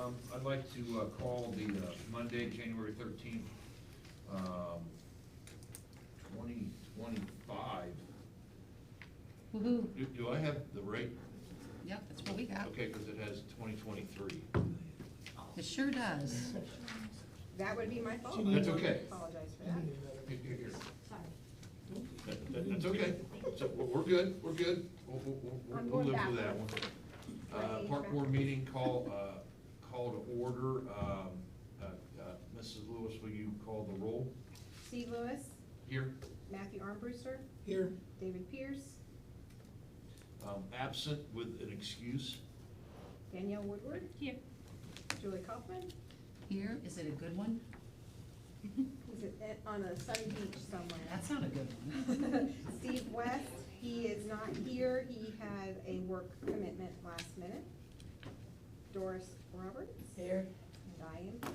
I'd like to call the Monday, January 13th, 2025. Woohoo. Do I have the right? Yep, that's what we got. Okay, because it has 2023. It sure does. That would be my fault. That's okay. I apologize for that. Here. Sorry. That's okay. So we're good, we're good. We'll I'm live going with that one. Park board meeting call to order. Mrs. Lewis, will you call the roll? Steve Lewis, Here. Matthew Armbruster, Here. David Pierce, Absent with an excuse. Danielle Woodward. Here. Julie Kaufman. Here, is it a good one? Is it on a sunny beach somewhere? That's not a good one. Steve West, he is not here. He had a work commitment last minute. Doris Roberts. Here. And I am here.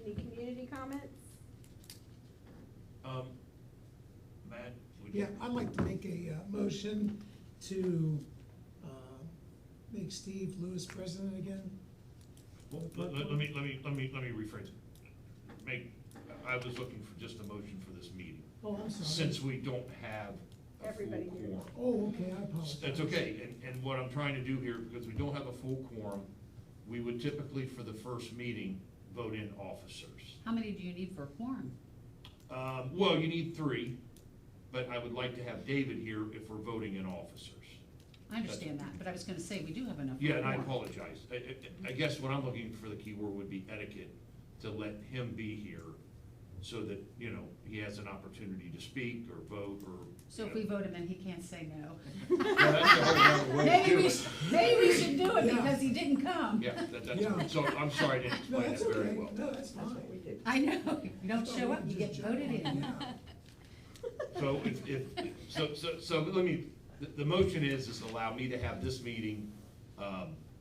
Any community comments? Matt, would you? Yeah, I'd like to make a motion to make Steve Lewis president again. Well, let me rephrase. I was looking for just a motion for this meeting. Oh, I'm sorry. Since we don't have a full Everybody here. quorum. Oh, okay, I apologize. That's okay, and what I'm trying to do here, because we don't have a full quorum, we would typically, for the first meeting, vote in officers. How many do you need for a quorum? Well, you need 3, but I would like to have David here if we're voting in officers. I understand that, but I was gonna say, we do have enough. for Yeah, a and I quorum. apologize. I guess what I'm looking for, the key word would be etiquette, to let him be here so that, you know, he has an opportunity to speak or vote or. So if we vote him in, he can't say no. Well, that's a whole other way to Maybe do we, it. maybe we should do it Yeah. because he didn't come. Yeah, Yeah. that's, so I'm sorry I didn't No, explain that's that very okay. well. No, that's fine. I know, you don't show up, you get voted in. Yeah. So so let me, the motion is allow me to have this meeting,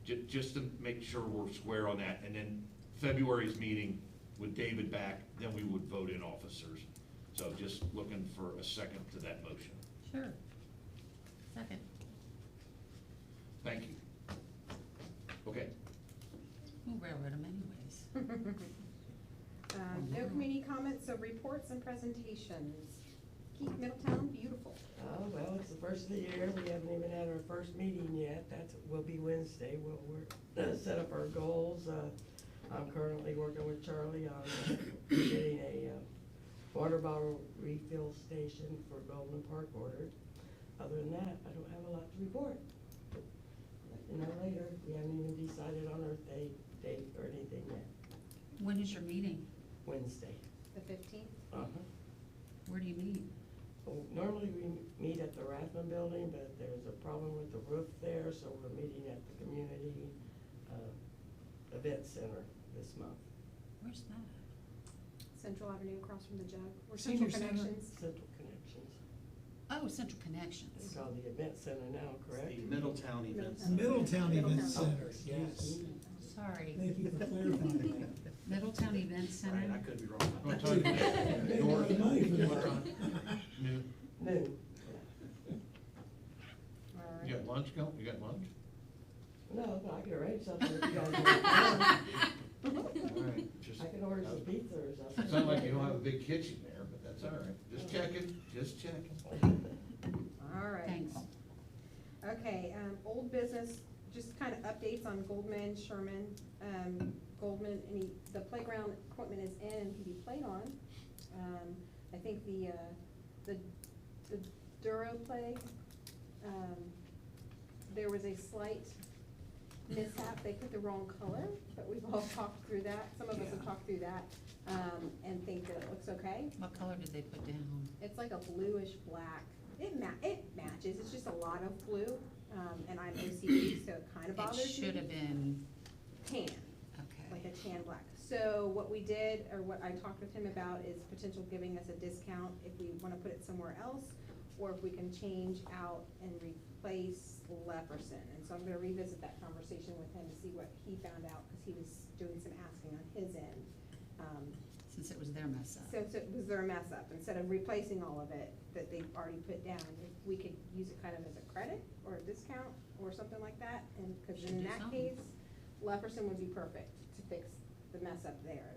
just to make sure we're square on that, and then February's meeting with David back, then we would vote in officers. So just looking for a second to that motion. Sure. Second. Thank you. Okay. We'll railroad him anyways. No community comments, so reports and presentations. Keep Middletown beautiful. Oh, well, it's the first of the year, we haven't even had our first meeting yet, will be Wednesday, we'll set up our goals. I'm currently working with Charlie on getting a water bottle refill station for Golden Park ordered. Other than that, I don't have a lot to report. Let you know later, we haven't even decided on our date or anything yet. When is your meeting? Wednesday. The 15th. Uh-huh. Where do you meet? Well, normally we meet at the Rathman building, but there's a problem with the roof there, so we're meeting at the community event center this month. Where's that? Central Avenue across from the Jug. Or Senior Central Center. Connections. Central Connections. Oh, Central Connections. It's called the event center now, correct? The Middletown Event Middletown. Center. Middletown Event Middletown. Center, yes. Sorry. Thank you for clarifying that. Middletown Event Center. Right, I could be wrong. What time is it? They want the money for What that. time? Noon. Noon. All You right. got lunch going? You got lunch? No, but I can arrange something if you guys want. All right. Just, I can order some pizza or something. it sounds like you don't have a big kitchen there, but that's all right. Just checking, just checking. All right. Thanks. Okay, old business, just kind of updates on Goldman, Sherman. Goldman, the playground equipment is in and can be played on. I think the Duro play, there was a slight mishap. They put the wrong color, but we've all talked through that. Some of us have Yeah. talked through that, and think that it looks okay. What color did they put down? It's like a bluish black. It matches. It's just a lot of blue, and I'm OCD, so it kind of It bothers me. should have been, Tan, like okay. a tan black. So what we did, or what I talked with him about, is potential giving us a discount if we want to put it somewhere else, or if we can change out and replace Leperson. And so I'm going to revisit that conversation with him to see what he found out, because he was doing some asking on his end. Since it was their mess up. since it was their mess up, instead of replacing all of it that they've already put down, if we could use it kind of as a credit or a discount or something like that, and, cause Should in do that something. case, Lefferson would be perfect to fix the mess up there.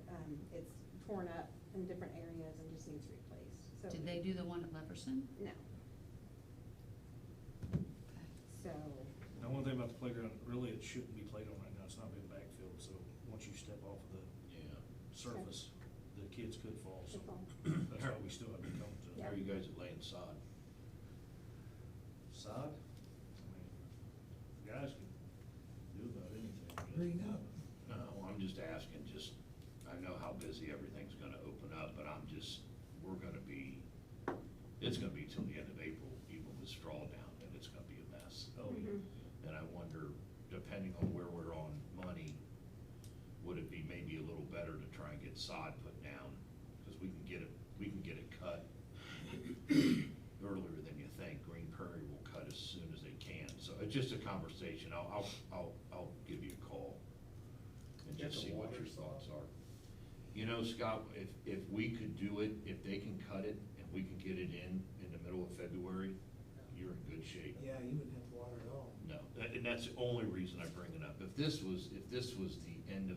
It's torn up in different areas and just needs replaced, so. Did they do the one at Lefferson? No, Okay. so, Now, one thing about the playground, really, it shouldn't be played on right now, it's not being backfilled, so once you step off of the Yeah. surface, the kids could fall, so Could fall. that's why we still have the cones up. How are you guys at laying sod? Sod, I mean, guys can do about anything. Green up. No, I'm just asking, I know how busy everything's gonna open up, but it's gonna be till the end of April, even with straw down, and it's gonna be a mess. Oh, yeah. Mhm. And I wonder, depending on where we're on money, would it be maybe a little better to try and get sod put down? Because we can get it cut earlier than you think. Green Prairie will cut as soon as they can. So it's just a conversation. I'll give you a call and just see what your thoughts are. You know, Scott, if we could do it, if they can cut it and we can get it in the middle of February, you're in good shape. Yeah, you wouldn't have water at all. No, and that's the only reason I bring it up. If this was the end of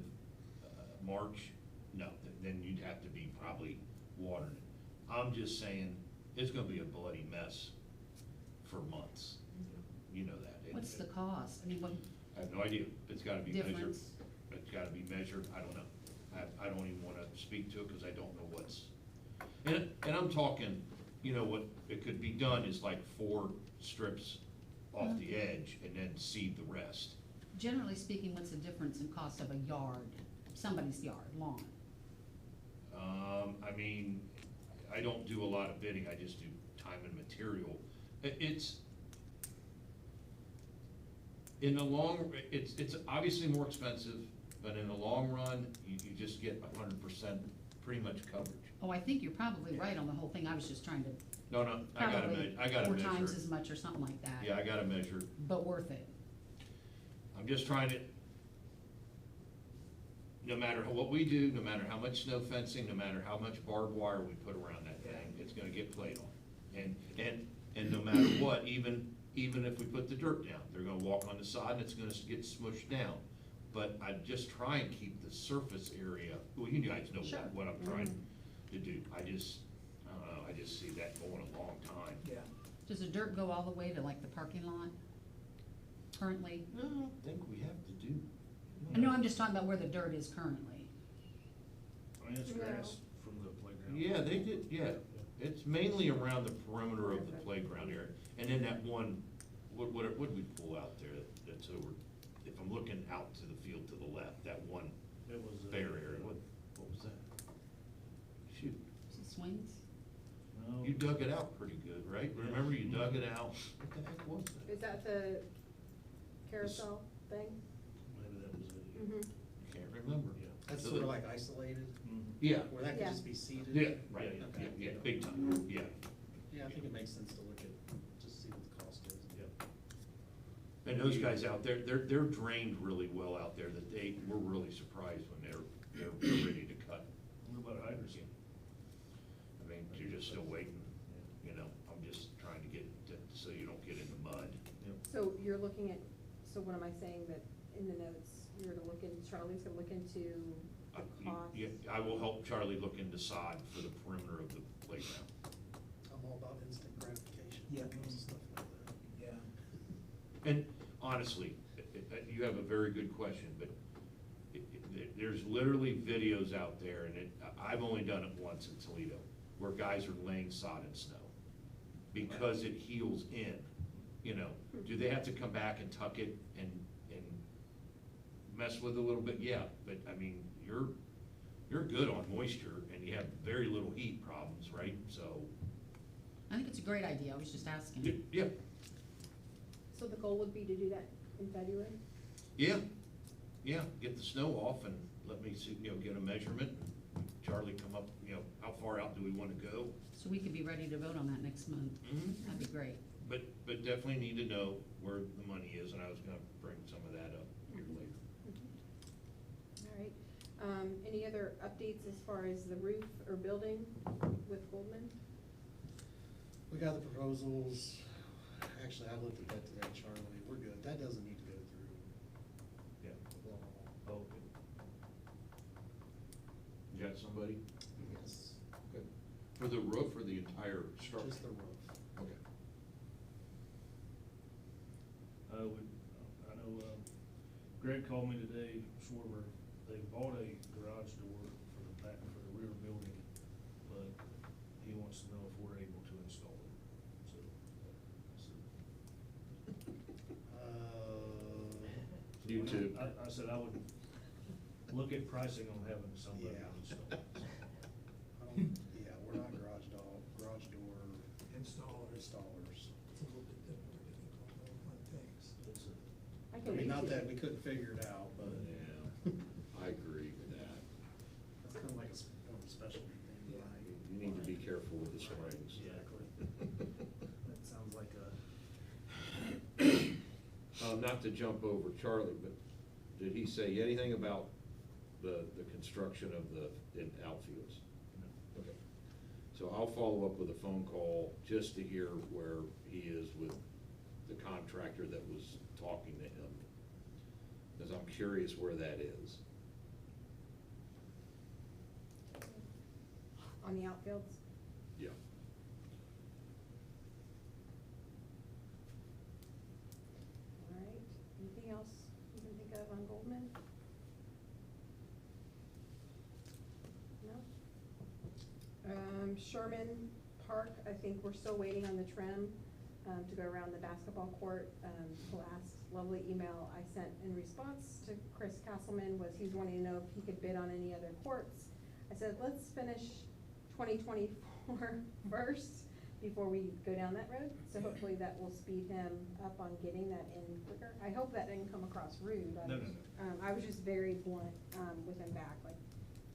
March, no, then you'd have to be probably watering it. I'm just saying, it's gonna be a bloody mess for months. You know that. What's the cost? I mean, what I have no idea. It's gotta be measured. difference? It's gotta be measured. I don't know. I don't even wanna speak to it, cause I don't know what's, and I'm talking, you know, what it could be done is like 4 strips off the edge and then seed the rest. Generally speaking, what's the difference in cost of a yard, somebody's yard, lawn? I mean, I don't do a lot of bidding, I just do time and material. It's, in the long, it's obviously more expensive, but in the long run, you just get 100% pretty much coverage. Oh, I think you're probably right on the whole thing. I was just trying to No, I gotta probably measure 4 times it. as much or something like that. Yeah, I gotta measure. But worth it. I'm just trying to, no matter what we do, no matter how much snow fencing, no matter how much barbed wire we put around that thing, it's gonna get played on. And no matter what, even if we put the dirt down, they're gonna walk on the side and it's gonna get smushed down. But I just try and keep the surface area, well, you guys know Sure. what I'm trying to do. I don't know, I just see that going a long time. Yeah. Does the dirt go all the way to like the parking lot currently? No, I don't think we have to do. No, I'm just talking about where the dirt is currently. I mean, it's No. grass from the playground. Yeah, they did, yeah. It's mainly around the perimeter of the playground area. And then that one, what did we pull out there that's over, if I'm looking out to the field to the left, that one It was. bare area, what was that? Shoot, Is it swings? No. you dug it out pretty good, right? Remember you dug it out? What the heck was that? is that the carousel thing? Maybe that was it. Mm-hmm. Can't remember. Yeah. That's So sort of the- like isolated, Yeah, where that could Yeah. just be seeded? yeah, right, Yeah, yeah, okay. yeah, big time, yeah. Yeah, I think it makes sense to look at, just see what the cost is. Yep. And those guys out there, they're drained really well out there, that we're really surprised when they're ready to cut. What about hydrants? I mean, you're just still waiting, you know, I'm just trying to get, so you don't get in the mud. So you're looking at, so what am I saying that in the notes, you're to look in, Charlie's gonna look into the cost? Yeah, I will help Charlie look into sod for the perimeter of the playground. I'm all about instant gratification. Yeah. Stuff like that. Yeah. And honestly, you have a very good question, but there's literally videos out there, and I've only done it once in Toledo, where guys are laying sod in snow, because it heals in, you know. Do they have to come back and tuck it and mess with it a little bit? Yeah, but I mean, you're good on moisture, and you have very little heat problems, right? So, I think it's a great idea. I was just asking. yeah, So the goal would be to do that in February? yeah, get the snow off and let me see, you know, get a measurement. Charlie come up, you know, how far out do we wanna go? So we could be ready to vote on that next month. That'd be great. But definitely need to know where the money is, and I was gonna bring some of that up here later. All right, Any other updates as far as the roof or building with Goldman? We got the proposals. Actually, I looked at that today, Charlie. We're good. That doesn't need to go through. Yeah. law. Oh, okay. You got somebody? Yes, Good. For the roof or the entire structure? just the roof. Okay. I know, Greg called me today, Schwarber, they bought a garage door for the back, for the rear building, but he wants to know if we're able to install it, so. You too. I said I would look at pricing on having somebody Yeah. install it. Yeah, we're not garage door Installers. installers. It's a little bit more difficult on things. It's a- I mean, not that we couldn't figure it out, but Yeah, I agree with that. it's kind of like more of a specialty thing, Yeah. right? You need to be careful with the springs. Exactly. That sounds like a. Not to jump over Charlie, but did he say anything about the construction of the outfields? no. Okay. So I'll follow up with a phone call just to hear where he is with the contractor that was talking to him. Because I'm curious where that is. On the outfields? Yeah. All right, anything else you can think of on Goldman? No? Sherman Park, I think we're still waiting on the trim, to go around the basketball court. The last lovely email I sent in response to Chris Castleman was he's wanting to know if he could bid on any other courts. I said, let's finish 2024 first before we go down that road. So hopefully that will speed him up on getting that in quicker. I hope that didn't come across rude. No. I was just very blunt, with him back, like,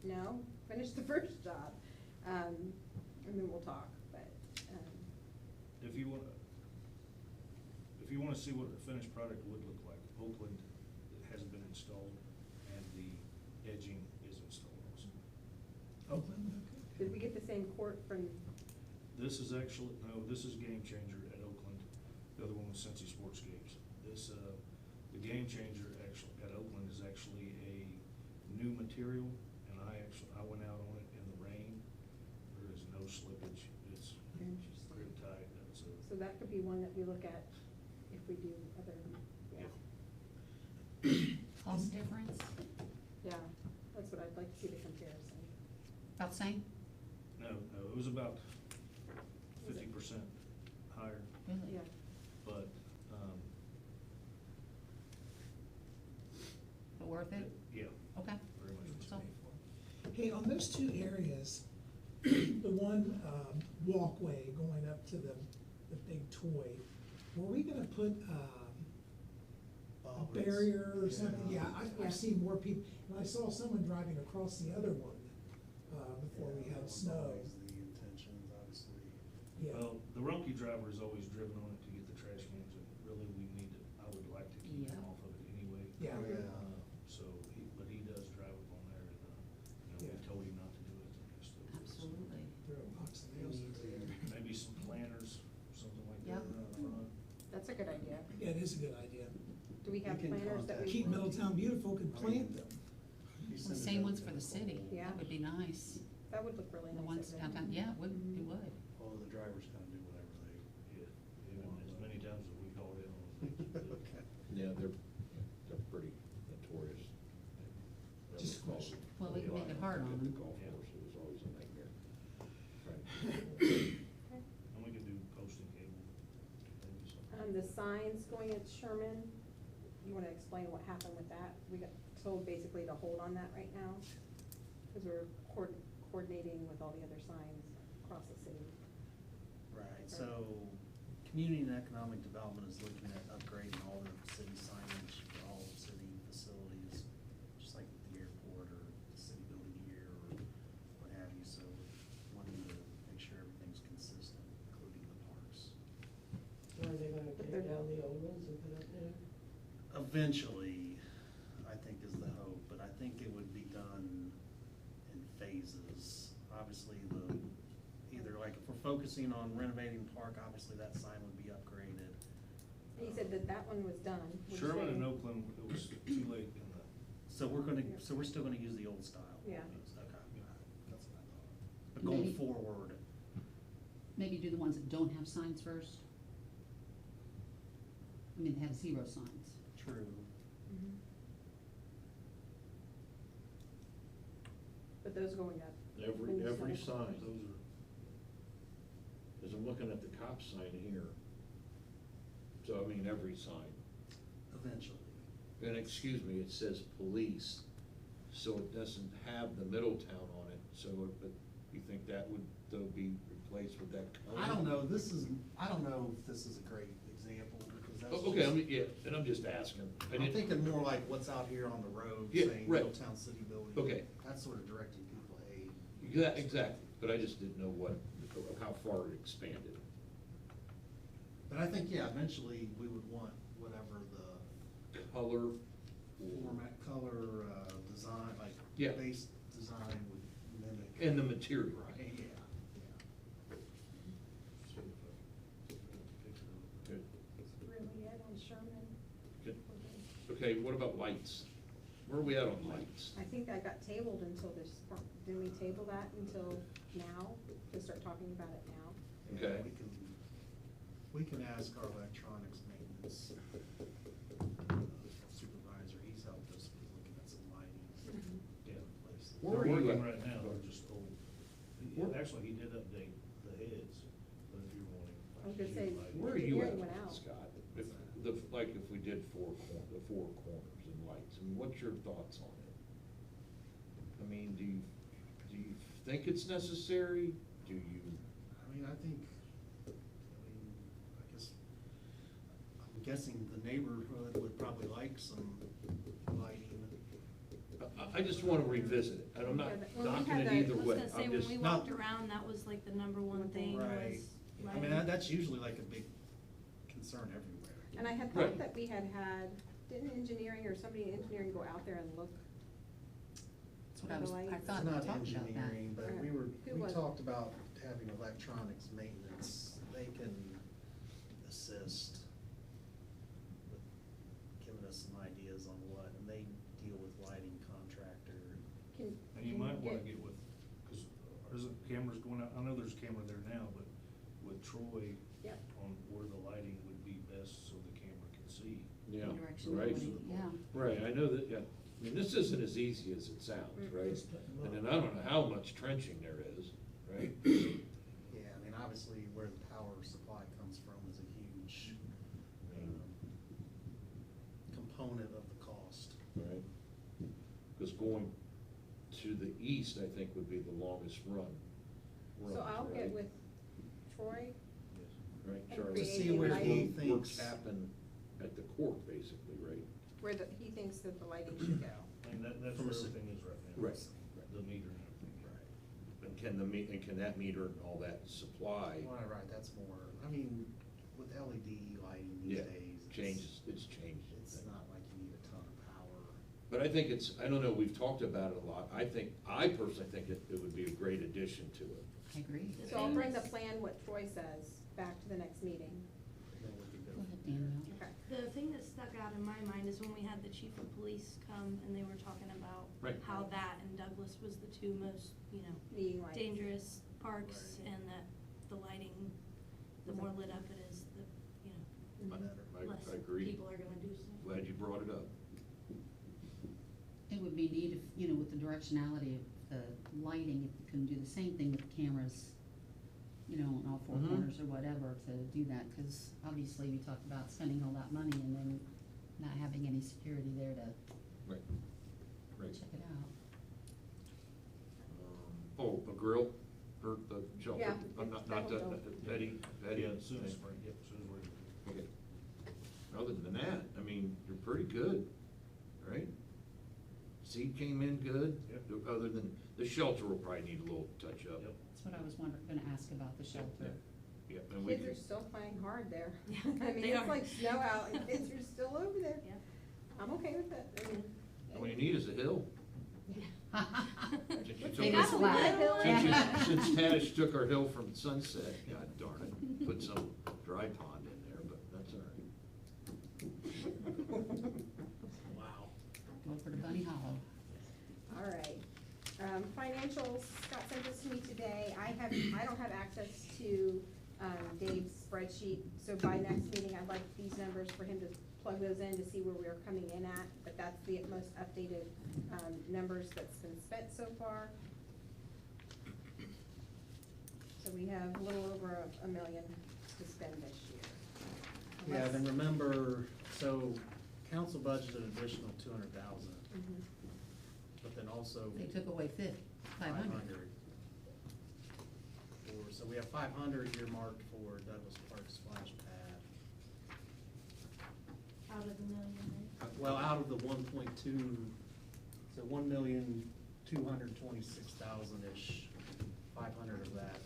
no, finish the first job. And then we'll talk, but, If you wanna see what a finished product would look like, Oakland hasn't been installed and the edging is installed also. Oakland, okay. did we get the same court from, This is actually, no, this is Game Changer at Oakland, the other one was Cincy Sports Games. This, the Game Changer actually, at Oakland is actually a new material, and I went out on it in the rain, there is no slippage, it's Interesting. grip tight, so. so that could be one that we look at if we do other, yeah. Cost difference, Yeah, that's what I'd like to see the comparison. about the same? No, it was about 50% higher, Really? Yeah, but, But worth it? yeah, Okay. very much. So, Hey, on those two areas, the one walkway going up to the big toy, were we gonna put a Bollards. barrier or something? Yeah, Yeah. I've seen more people, and I saw someone driving across the other one before we Yeah, that had was snow. always the intentions, obviously. Yeah, Well, the Rumpke driver has always driven on it to get the trash cans, and really we need to, I would like to keep him Yeah. off of it anyway. yeah. So but he does drive up on there, and, we Yeah. told him not to do it, and he still does. absolutely. Throw rocks and nails through there. Maybe some planters, something like Yeah. that around the front. that's a good idea. Yeah, it is a good idea. Do we have You can planners that we? Keep Middletown beautiful, could plant them. You The send it same out ones to for the city, Yeah. that would be nice. That would look really The nice. ones over there. downtown, yeah, it would, it Mhm. would. Well, the drivers kind of do whatever they. Yeah, even as many times as we called in on. Okay. Yeah, they're pretty notorious. They Just never question. call Well, we can make it hard on the them. golf course, it was always a nightmare. Okay. And we could do posting cable, maybe something. The signs going at Sherman, you wanna explain what happened with that? We got told basically to hold on that right now, cause we're coordinating with all the other signs across the city. Right, so Community and Economic Development is looking at upgrading all the city signage for all city facilities, just like the airport or the city building here or what have you, so wanting to make sure everything's consistent, including the parks. Are they gonna But take they're- down the old ones and put up new? Eventually, I think is the hope, but I think it would be done focusing on renovating the park, obviously that sign would be upgraded. He said that that one was done. We're just Sherman and waiting. Oakland, it was too late in the. So we're still gonna use the old style? Yeah. Okay, that's what I thought. But going Maybe- forward, Maybe do the ones that don't have signs first? I mean, they have 0 signs. true. Mhm. But those going up. when you Every sell sign, them. Those are, because I'm looking at the cop sign here. So, I mean, every sign. Eventually. And excuse me, it says police, so it doesn't have the Middletown on it, so, but you think that would, though, be replaced with that cone? I don't know, I don't know if this is a great example, because that's Oh, okay, I just- mean, yeah, and I'm just asking. I I'm didn't- thinking more like what's out here on the road, Yeah, saying right. Middletown City Building. Okay. That's sort of directing people, hey. Yeah, exactly, but I just didn't know how far it expanded. But I think, yeah, eventually we would want whatever the Color, format, color, design, like Yeah. base design would mimic. and the material. Right, yeah, yeah. see if I can picture of it. Good. Really it on Sherman. Good. Okay, what about lights? Where are we at on lights? I think that got tabled until this, didn't we table that until now, to start talking about it now? Okay. We can ask our electronics maintenance supervisor, he's helped us with looking at some lighting. Yeah. Places. Where They're are you working at? right now, they're just old. Where- Actually, he did update the heads, but if you're wanting. I was gonna say, like, Where are you at, Engineering went out. Scott? If, like if we did the four corners and lights, I mean, what's your thoughts on it? I mean, do you think it's necessary? Do you? I mean, I guess, I'm guessing the neighborhood would probably like some lighting. I just wanna revisit it, and I'm not Yeah, but when we knocking had it the- either I was way, gonna say, I'm when just. we Not- walked around, that was like the number one thing Right. was I mean, lighting. that's usually like a big concern everywhere. And I had Right. thought that we had, didn't engineering or somebody in engineering go out there and look? That's what I Lights. thought It's we not talked about that. engineering, but Okay. Who we was it? talked about having electronics maintenance, they can assist with giving us some ideas on what, and they deal with lighting contractor. Can And you can might wanna get with, cause there's cameras going out, I know there's a camera there now, but with Troy Yep. on where the lighting would be best so the camera can see. Yeah, The direction right. nobody- yeah. Right, I know that, yeah, I mean, this isn't as easy as it sounds, right? Just put them And up. then I don't know how much trenching there is, right? Yeah, I mean, obviously where the power supply comes from is a huge, component of the cost. Right? Because going to the east, I think, would be the longest run. So I'll right? get with Troy, Right, and Charlie? To see create a where he lighting- thinks. Works happen at the court, basically, right? where he thinks that the lighting should go. I mean, that's From where a s- everything is right now. Right. The meter and everything. Right. And can that meter and all that supply? Right, that's more, I mean, with LED lighting these Yeah, days. it's changed. It's not like you need a ton of power. But I think I don't know, we've talked about it a lot. I personally think it would be a great addition to it. I agree. So I'll bring the plan, what Troy says, back to the next meeting. Then we could Go go. ahead, Daniel. Okay. The thing that stuck out in my mind is when we had the chief of police come and they were talking about Right. how that and Douglas was the two most, Needing lights. dangerous parks, Right. and that the lighting, the more lit up it is, the, Mhm. less I agree. people are gonna do stuff. Glad you brought it up. It would be neat if, with the directionality of the lighting, if you can do the same thing with the cameras, on all four Mhm. corners or whatever, to do that, because obviously we talked about spending all that money and then not having any security there to Right. Right. check it out. Oh, a grill for the shelter? Yeah, Not that'll the, go. Betty. Yeah, as soon as spring, yep, as soon as we're. Okay. Other than that, I mean, you're pretty good, right? Seed came in good? Yep. Other than, the shelter will probably need a little touch up. Yep. That's what I was gonna ask about the shelter. Yeah, and we Kids are can, still playing hard there. Yeah, I mean, they it's are. like snow out and kids are still over there. Yeah. I'm okay with it. I mean, all you need is a hill. Since you Take took it us- flat. Since Tash took our hill from Sunset, God darn it, put some dry pond in there, but that's all right. Wow. Go for the Bunny Hollow. All right. Financials, Scott sent this to me today. I don't have access to, Dave's spreadsheet, so by next meeting, I'd like these numbers for him to plug those in to see where we are coming in at, but that's the most updated, numbers that's been spent so far. So we have a little over $1 million to spend this year. Yeah, then remember, so council budgeted additional 200,000, Mhm. but then also They took away 500. 500. So we have 500 earmarked for Douglas Park splash pad. Out of the million, right? Well, out of the 1.2, so 1,226,000-ish, 500 of that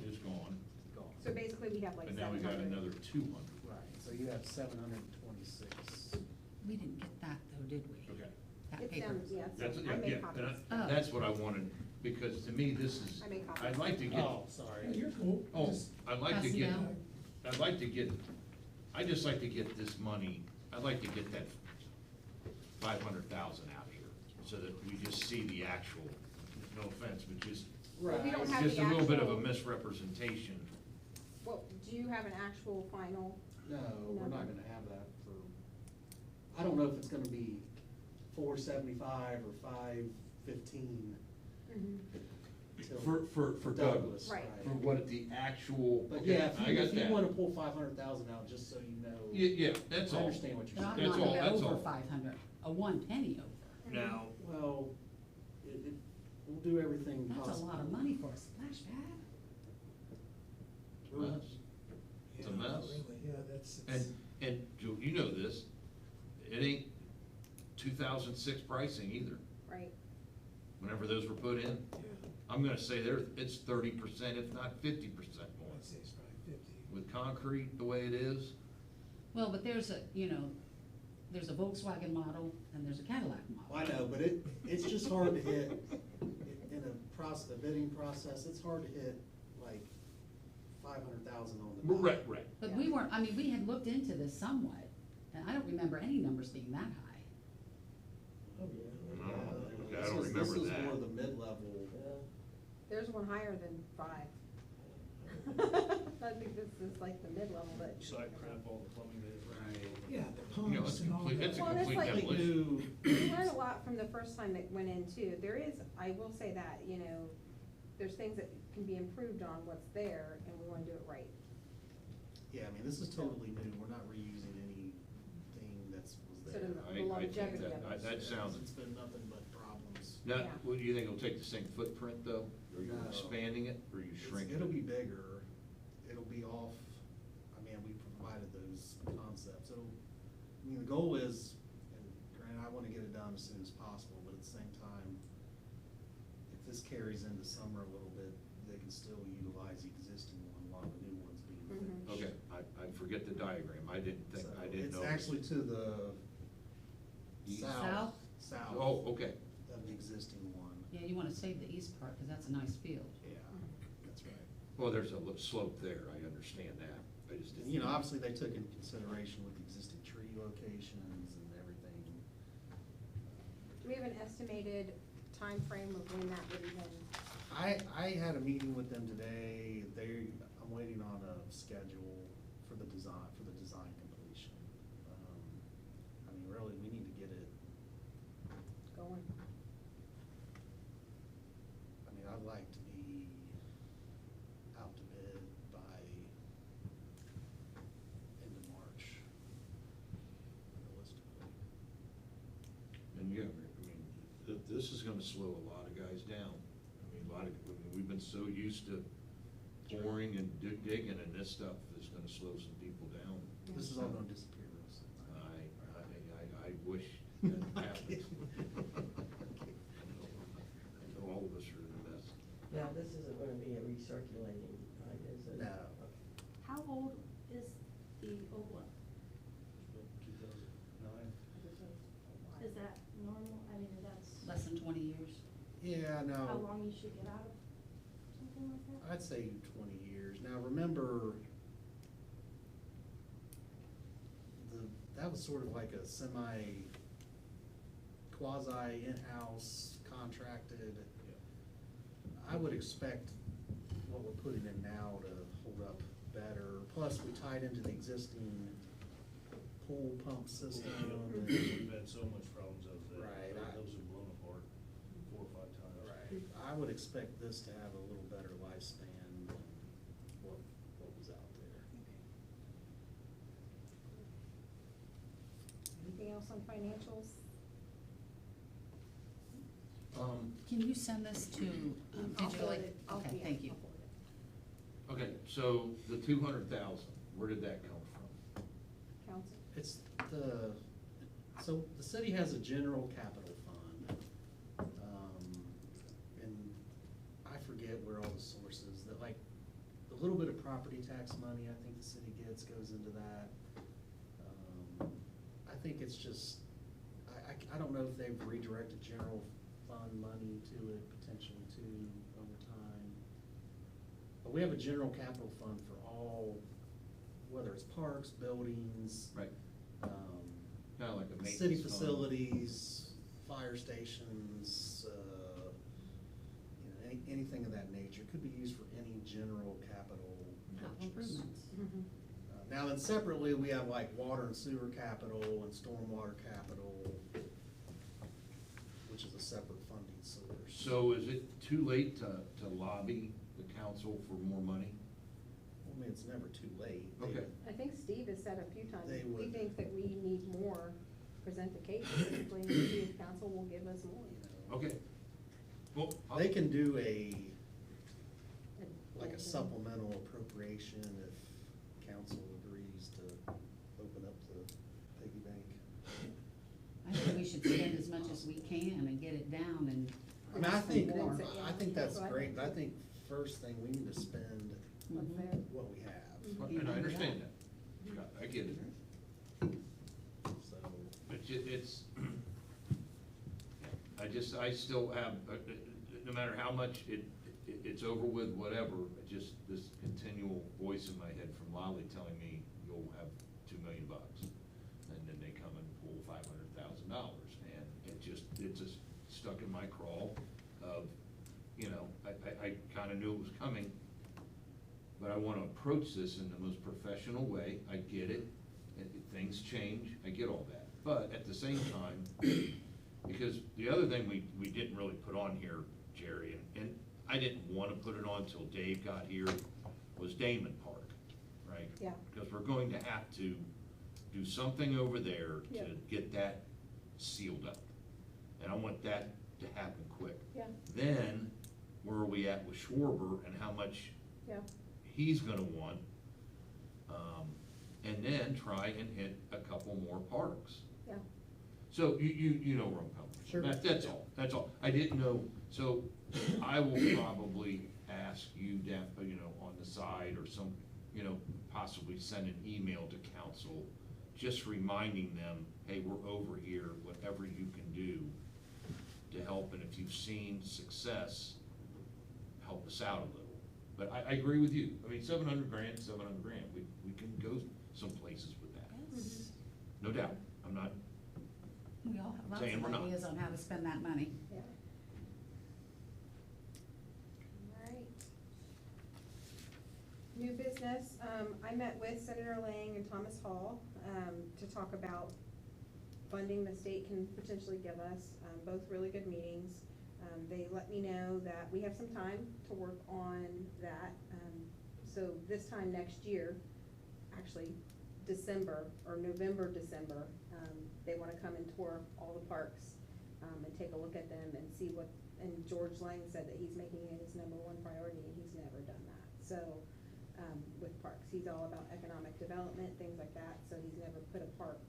It's gone, is gone. So basically, we have like but now we got 700. another 200. Right, so you have 726. We didn't get that though, did we? Okay. That It's paper. down, yeah, That's, so yeah, I yeah, made and copies. Oh. that's what I wanted, because to me, this is, I made copies. I'd like to get, Oh, sorry. You're cool. oh, Just- I'd like to Pass it get, down. I'd just like to get this money, I'd like to get that 500,000 out here, so that we just see the actual, no offense, but just, Well, we don't have just the a little bit of a actual- misrepresentation. Well, do you have an actual final? No, we're No. not gonna have that for, I don't know if it's gonna be 475 or 515 till. For Douglas. Right. For what the actual, But okay, yeah, I if got you that. wanna pull 500,000 out, just so you know. Yeah, that's I all. understand what you're But I'm saying. That's not all, that's over all. 500, a 1 penny over. Now, Well, we'll do everything That's possible. a lot of money for a splash pad. mess. It's a Yeah, mess. really, yeah, that's. And Joe, you know this, it ain't 2006 pricing either, Right. whenever those were put in. Yeah, I'm gonna say it's 30%, if not 50% more. I'd say it's probably 50. With concrete the way it is, Well, but there's a, there's a Volkswagen model and there's a Cadillac model. I know, but it's just hard to hit, in a bidding process, it's hard to hit like 500,000 on the. right, right. But we weren't, we had looked into this somewhat, and I don't remember any numbers being that high. Oh, yeah. I don't This remember This is that. more the mid-level. There's one higher than 5. I think this is like the mid-level, but. Site prep, all the plumbing they have. Yeah, the You know, pumps it's and all complete- that. it's a Well, and it's complete like- demolition. We learned a lot from the first time it went in too. There is, I will say that, there's things that can be improved on what's there, and we wanna do it right. Yeah, I mean, this is totally new, we're not reusing anything that's was So there. the I think longevity of that, it. that sounds, It's been nothing but problems. now, Yeah. what, do you think it'll take the same footprint though? Are you No. expanding it, or are you shrinking it? It'll be bigger, it'll be off, we provided those concepts, the goal is, and granted, I wanna get it done as soon as possible, but at the same time, if this carries into summer a little bit, they can still utilize the existing one while the new one's being Mhm. finished. Okay, I forget the diagram, I didn't think, So I didn't know. It's actually to the East? south Oh, okay. of the existing one. Yeah, you wanna save the east part, cause that's a nice field. Yeah, that's right. Well, there's a slope there, I understand that, I just didn't. Obviously, they took into consideration with the existing tree locations and everything. Do we have an estimated time frame of when that would even, I had a meeting with them today, I'm waiting on a schedule for the design completion. Really, we need to get it, going? I'd like to be out to bid by end of March, realistically. And yeah, this is gonna slow a lot of guys down. We've been so used to pouring and digging, and this stuff is gonna slow some people down. This is all gonna disappear real soon. I wish that happened. I know all of us are in the mess. Now, this isn't gonna be a recirculating, right, is it? No. How old is the old one? 2009. Is that normal? That's. Less than 20 years. Yeah, how no, long you should get out of something like that? I'd say 20 years. Now, remember, that was sort of like a quasi in-house contracted. I would expect what we're putting in now to hold up better. Plus, we tied into the existing pool pump system. and- We've had so much problems out there. Right, Those have blown apart 4 or 5 times. Right, I would expect this to have a little better lifespan than what was out there. Anything else on financials? Can you send this to I'll forward digitally? it. I'll- Okay, yeah, thank you. I'll forward it. Okay, so the 200,000, where did that come from? Council? It's so the city has a general capital fund. And I forget where all the sources, that like, the little bit of property tax money I think the city gets goes into that. I think it's just, I don't know if they've redirected general fund money to it potentially too over time. But we have a general capital fund for all, whether it's parks, buildings. Right. Kind of like a maintenance City fund. facilities, fire stations, anything of that nature, could be used for any general capital Capital purchase. improvements. Now then separately, we have like water and sewer capital and stormwater capital, which is a separate funding source. So is it too late to lobby the council for more money? I mean, it's never too late. Okay. I think Steve has said a few times, They if we would. think that we need more, present the case, basically, and see if council will give us more. Okay. Well, They can do like a supplemental appropriation if council agrees to open up the piggy bank. I think we should spend as much as we can and get it down and. I mean, I ask for think, more. I think that's That's what I great, think. but I think first thing, we need to spend What's Mhm. there? what we have, and I understand that. I get it. so. I still have, no matter how much it's over with, whatever, this continual voice in my head from Lolly telling me you'll have $2 million. And then they come and pull $500,000. And it's just stuck in my craw of, I kind of knew it was coming, but I want to approach this in the most professional way. I get it. Things change. I get all that. But at the same time, because the other thing we didn't really put on here, Jerry, and I didn't want to put it on till Dave got here, was Damon Park, right? Yeah. Because we're going to have to do something over there to Yeah. get that sealed up. And I want that to happen quick. Yeah, Then, where are we at with Schwarber and how much yeah, he's gonna want? And then try and hit a couple more parks. yeah. So you know where I'm coming from. Sure. That's all. I didn't know, so I will probably ask you down, on the side or some, possibly send an email to council, just reminding them, hey, we're over here, whatever you can do to help, and if you've seen success, help us out a little. But I agree with you. I mean, $700,000, $700,000, we can go some places with that. Yes. No doubt. I'm not, We all have lots Saying we're of not. ideas on how to spend that money. Yeah. Alright. New business, I met with Senator Lang and Thomas Hall, to talk about funding the state can potentially give us, both really good meetings. They let me know that we have some time to work on that, so this time next year, actually December, or November, December, they wanna come and tour all the parks, and take a look at them and see what, and George Lang said that he's making it his #1 priority, and he's never done that. So, with parks, he's all about economic development, things like that, so he's never put a park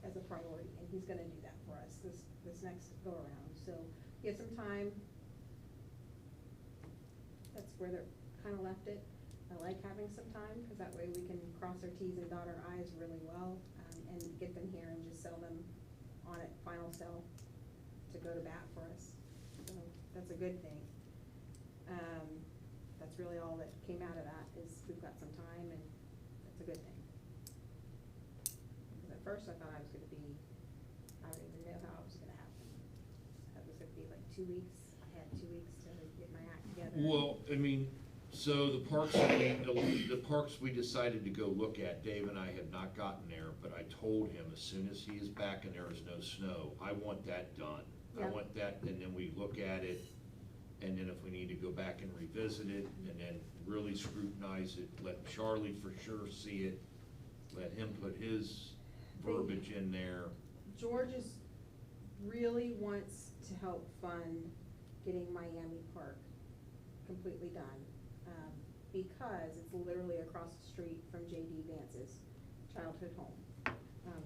as a priority, and he's gonna do that for us this next go around. So, give some time. That's where they're kinda left it. I like having some time, cause that way we can cross our Ts and dot our Is really well, and get them here and just sell them on it, final sell, to go to bat for us. that's a good thing. That's really all that came out of that, is we've got some time, and that's a good thing. Because at first I thought I was gonna be, I don't even know how it was gonna happen. It was gonna be like 2 weeks, I had 2 weeks to get my act together. Well, I mean, so the parks we decided to go look at, Dave and I have not gotten there, but I told him as soon as he is back and there is no snow, I want that done. I Yeah. want that, and then we look at it, and then if we need to go back and revisit it, and then really scrutinize it, let Charlie for sure see it, let him put his verbiage in there. George really wants to help fund getting Miami Park completely done, because it's literally across the street from J.D. Vance's childhood home.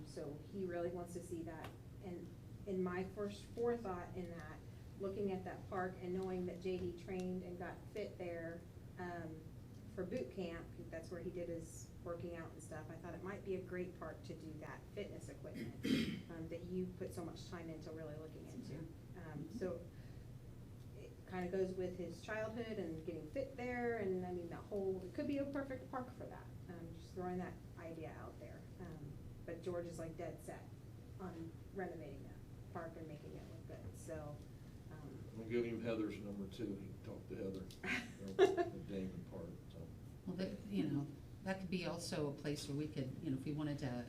So he really wants to see that, and in my first forethought in that, looking at that park and knowing that J.D. trained and got fit there, for boot camp, that's where he did his working out and stuff, I thought it might be a great park to do that fitness equipment, that you put so much time into really looking into. So it kinda goes with his childhood and getting fit there, and I mean, it could be a perfect park for that, just throwing that idea out there. But George is like dead set on renovating that park and making it look good, so, I'll give him Heather's number too, he can talk to Heather, the Damon part, so. Well, that could be also a place where we could, if we wanted to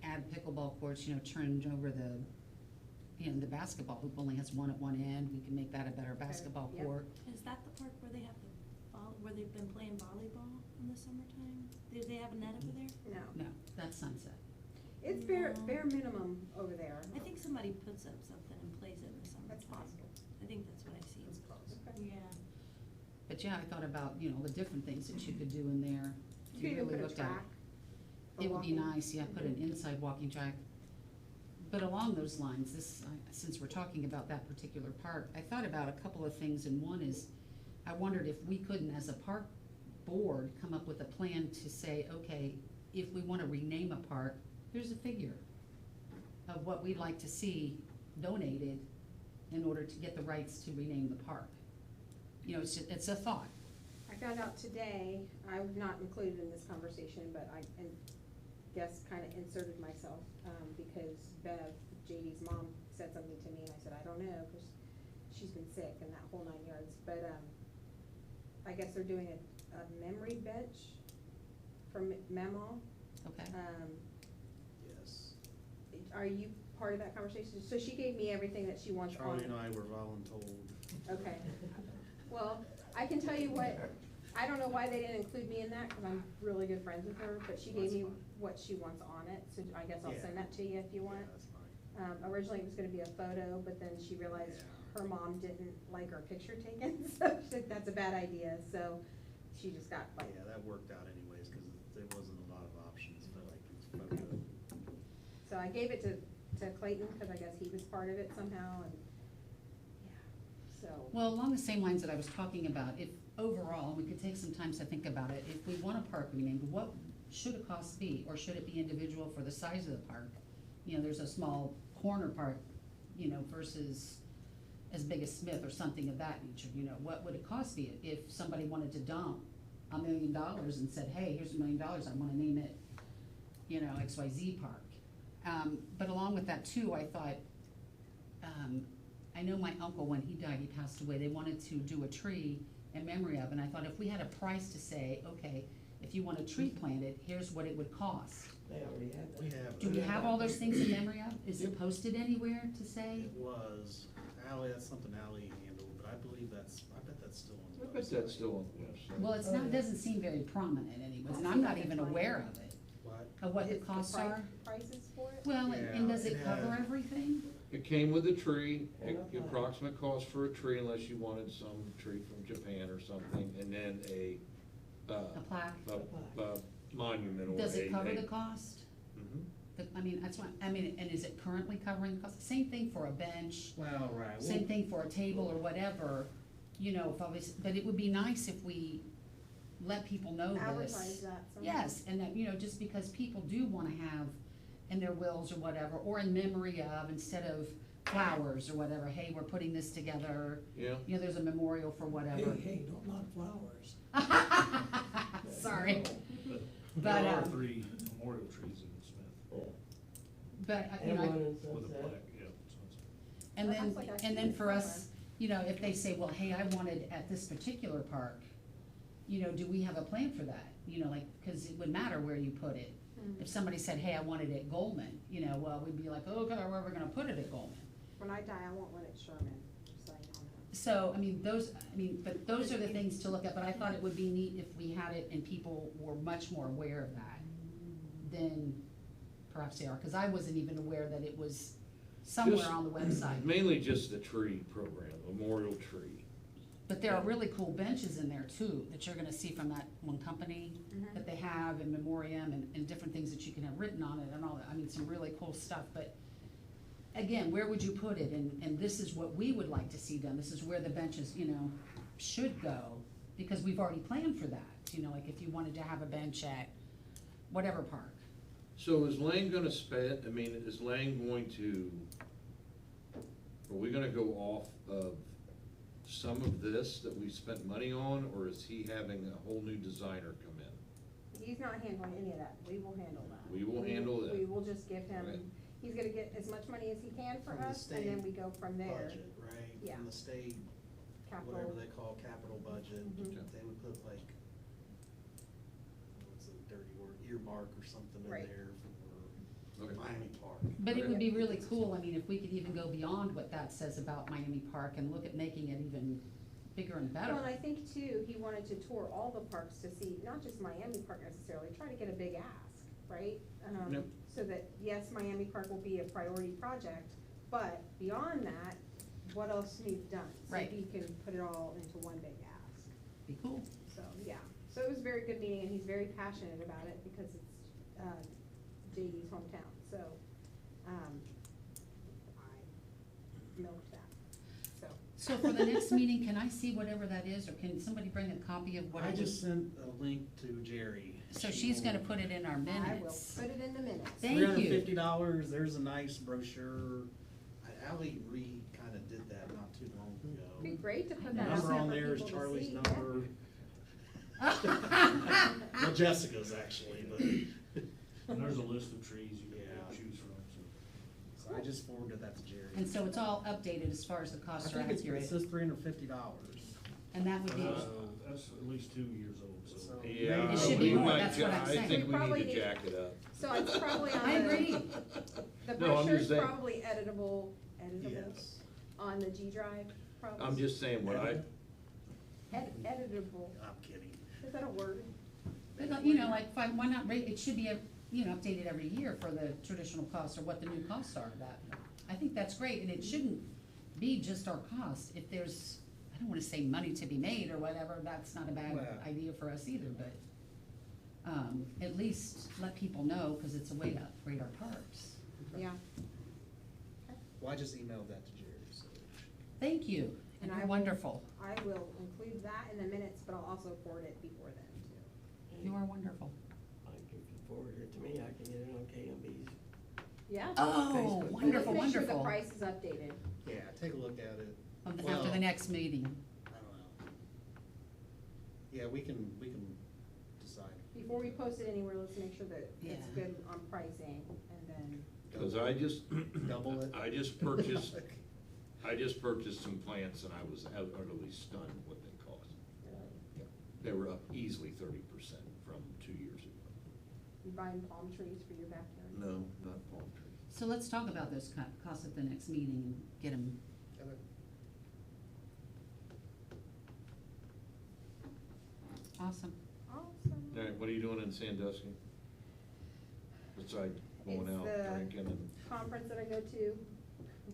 add pickleball courts, turn over the basketball hoop only has one at one end, we can make that a better basketball yep. court. Is that the park where they have where they've been playing volleyball in the summertime? Do they have a net over there? no. No, that's Sunset. It's bare minimum over there. I think somebody puts up something and plays it in the summertime. That's possible. I think that's what I've seen. Okay. Yeah. But yeah, I thought about, the different things that you could do in there. You If could even really put a looked at track for It would be walking. nice, yeah, put an inside walking track. But along those lines, since we're talking about that particular park, I thought about a couple of things, and one is, I wondered if we couldn't, as a park board, come up with a plan to say, okay, if we wanna rename a park, here's a figure of what we'd like to see donated in order to get the rights to rename the park. It's a thought. I found out today, I'm not included in this conversation, but I guess kinda inserted myself, because Bev, JD's mom, said something to me, and I said, I don't know, cause she's been sick and that whole 9 yards, but, I guess they're doing a memory bench for Mamaw. Okay. Yes. Are you part of that conversation? So she gave me everything that she wants on Charlie it. and I were voluntold. Okay. Well, I can tell you what, I don't know why they didn't include me in that, cause I'm really good friends with her, but she gave That's me fine. what she wants on it, so I guess I'll Yeah. send that to you if you want. Yeah, that's fine. Originally it was gonna be a photo, but then she realized Yeah. her mom didn't like her picture taken, so she said that's a bad idea, so she just got like, Yeah, that worked out anyways, cause there wasn't a lot of options, but like, it's photo. so I gave it to Clayton, cause I guess he was part of it somehow, and, yeah, so. Well, along the same lines that I was talking about, if overall, we could take some time to think about it, if we want a park renamed, what should a cost be? Or should it be individual for the size of the park? There's a small corner park, versus as big as Smith or something of that nature, what would it cost be if somebody wanted to dump $1 million and said, hey, here's $1 million, I wanna name it, XYZ Park. But along with that too, I thought, I know my uncle, when he died, he passed away, they wanted to do a tree in memory of, and I thought if we had a price to say, okay, if you want a tree planted, here's what it would cost. They already have that. We have. Do we have all those things in memory of? Is it posted anywhere to say? It was, that's something Ally handled, but I believe I bet that's still on the I website. bet that's still on the website. Well, it's not, doesn't seem very prominent anyways, and I'm not even aware of it, What? of what the Is costs pri- are. Prices for it? Well, and Yeah, does it it cover had- everything? It came with a tree, And a plaque. approximate cost for a tree unless you wanted some tree from Japan or something, and then a A plaque? monument or a. Does it cover the cost? Mhm. That's what, and is it currently covering the cost? Same thing for a bench, Well, right. same thing for a table or whatever, if obviously, but it would be nice if we let people know this. Advertise that somehow. Yes, and that, just because people do wanna have in their wills or whatever, or in memory of, instead of flowers or whatever, hey, we're putting this together, Yeah, you know, there's a memorial for Hey, whatever. hey, don't knock flowers. Sorry, But But, there are um, 3 memorial trees in Smith but, you And know, one in with a Sunset. plaque, yeah. and That then, looks like actually and then for us, summer. you know, if they say, well, hey, I wanted at this particular park, you know, do we have a plan for that? You know, like, cause it would matter where you put it. If somebody said, hey, I want it at Goldman, you know, well, we'd be like, okay, where are we gonna put it at Goldman? When I die, I want one at Sherman, just so you all know. So, but those are the things to look at, but I thought it would be neat if we had it and people were much more aware of that than perhaps they are, cause I wasn't even aware that it was somewhere Just- on the website. mainly just the tree program, memorial tree. But there are really cool benches in there too, that you're gonna see from that one company Mhm. that they have, and memoriam, and different things that you can have written on it and all that, I mean, some really cool stuff, but again, where would you put it, and this is what we would like to see done, this is where the benches, you know, should go, because we've already planned for that, you know, like if you wanted to have a bench at whatever park. So is Lang gonna spend, I mean, is Lang going to, are we gonna go off of some of this that we spent money on, or is he having a whole new designer come in? He's not handling any of that, we will handle that. We will handle that. We will just give him, Right. he's gonna get as much money as he can for From the us, and then state we go from there. Budget, right? Yeah. From the state, Capital. whatever they call capital budget, Mhm. they would put like, what's a dirty word, earmark or something in Right. there Okay. for Miami Park. But it would Okay. be really cool, I mean, if we could even go beyond what that says about Miami Park and look at making it even bigger and better. Well, and I think too, he wanted to tour all the parks to see, not just Miami Park necessarily, try to get a big ask, right? Yep. So that, yes, Miami Park will be a priority project, but beyond that, what else needs done? Right. So he can put it all into one big ask. Be cool. So, yeah, so it was a very good meeting, and he's very passionate about it because it's, JD's hometown, so, I milked that, so. So for the next meeting, can I see whatever that is, or can somebody bring a copy of what I it just was? sent a link to Jerry. So She she's gonna will- put it in our I will minutes. put it in the minutes. Thank you. $350, there's a nice brochure. Ally Reed kinda did that not too long It'd be ago. great to put The that out number there on for there is people to Charlie's see, yeah. number. Well, Jessica's actually, but, And there's a list of trees you Yeah. can choose from, so. so I just forwarded that to Jerry. And so it's all updated as far as the I costs are think it accurate, says $350. and that would be, That's at least 2 years old, so. So- Yeah, It should be we more, might that's what I'm I saying. think We we probably need to need- jack it up. So it's probably on the. I agree. The No, I'm brochure's just saying- probably editable Yes. on the G drive, probably. I'm just saying what I, Editable, I'm kidding. is that a word? but, you know, like, why not, it should be, you know, updated every year for the traditional costs or what the new costs are of that. I think that's great, and it shouldn't be just our cost. If there's, I don't wanna say money to be made or whatever, that's not a bad Well- idea for us either, but, at least let people know, cause it's a way to upgrade our parks. Yeah, Well, I just emailed that to Jerry, so. Thank you, and And I you're will- wonderful. I will include that in the minutes, but I'll also forward it before then too. You are wonderful. If you forward it to me, I can get it on KMB's. Yeah? Oh, Facebook. But wonderful, let's make sure the wonderful. price is updated. Yeah, take a look at it. After Well- the next meeting. I don't know. Yeah, we can decide. Before we post it anywhere, let's make sure that it's Yeah. good on pricing, and then, cause I just, Double it. I just purchased some plants and I was utterly stunned what they cost. They were up easily 30% from 2 years ago. you buying palm trees for your backyard? No, not palm trees. So let's talk about those costs at the next meeting and get them. Awesome. Awesome. All right, what are you doing in Sandusky? Besides going It's out the drinking and, Conference that I go to.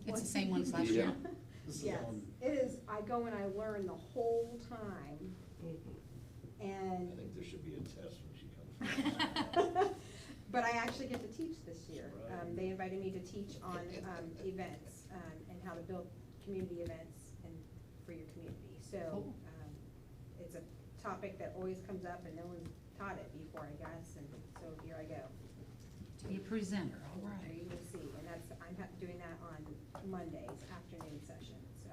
It's the same one as last year? This is Yes, on- it is, I go and I learn the whole time, I and, think there should be a test when she comes. but I actually get to teach this year. Right. They invited me to teach on, events, and how to build community events and for your community. So, Cool. it's a topic that always comes up and no one's taught it before, I guess, and so here I go. To be a presenter, all right. We will see, and doing that on Mondays, afternoon session, so.